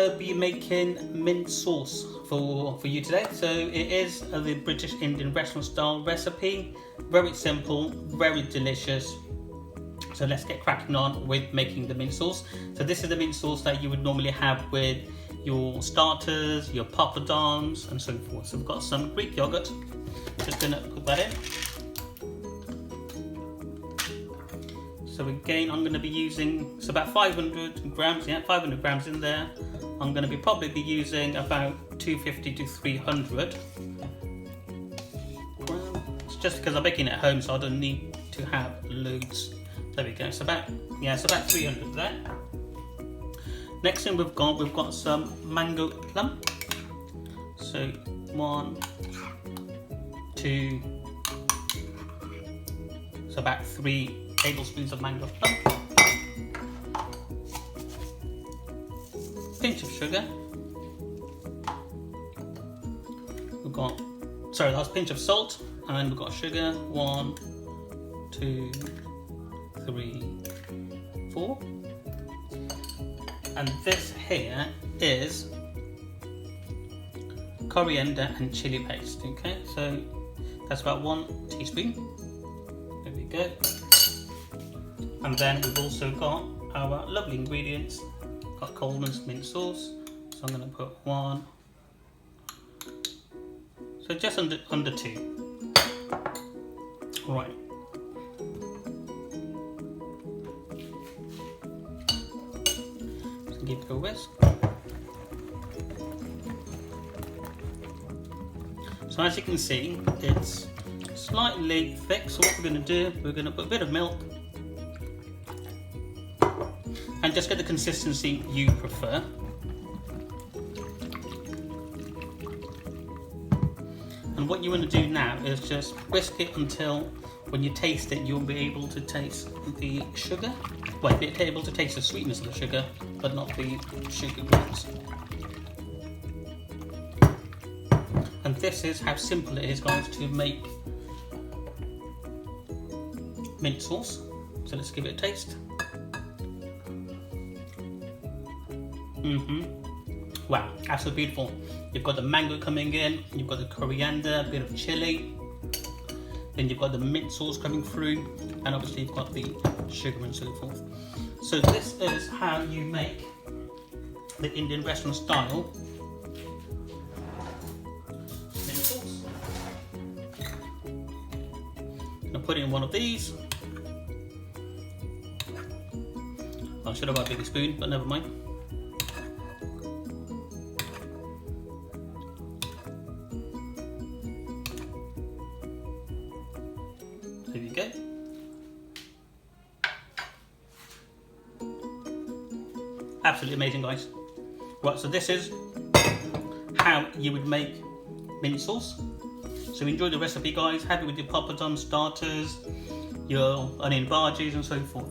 to be making mint sauce for you today. So it is the British Indian restaurant style recipe. Very simple, very delicious. So let's get cracking on with making the mint sauce. So this is the mint sauce that you would normally have with your starters, your poppadoms and so forth. So we've got some Greek yogurt. Just going to put that in. So again, I'm going to be using, it's about 500 grams, 500 grams in there. I'm going to probably be using about 250 to 300 grams, just because I'm making it at home, so I don't need to have loads. There we go, it's about 300 there. Next thing we've got some mango plum. So 1, 2, so about 3 tablespoons of mango plum, pinch of sugar. That was a pinch of salt, and then we've got sugar. 1, 2, 3, 4. And this here is coriander and chili paste. Okay, so that's about 1 teaspoon. There we go. And then we've also got our lovely ingredients. Got Coleman's mint sauce, so I'm going to put 1, so just under 2. Right. So give it a whisk. So as you can see, it's slightly thick. So what we're going to do, we're going to put a bit of milk. And just get the consistency you prefer. And what you want to do now is just whisk it until when you taste it, you'll be able to taste the sugar. Well, you'll be able to taste the sweetness of the sugar, but not the sugar grains. And this is how simple it is, guys, to make mint sauce. So let's give it a taste. Wow, absolutely beautiful. You've got the mango coming in, you've got the coriander, a bit of chili, then you've got the mint sauce coming through, and obviously you've got the sugar and so forth. So this is how you make the Indian restaurant style mint sauce. I'm gonna put in one of these. I should have got a bigger spoon, but never mind. There you go. Absolutely amazing, guys. Right, so this is how you would make mint sauce. So enjoy the recipe, guys. Have it with your poppadom starters, your onion bhajis and so forth.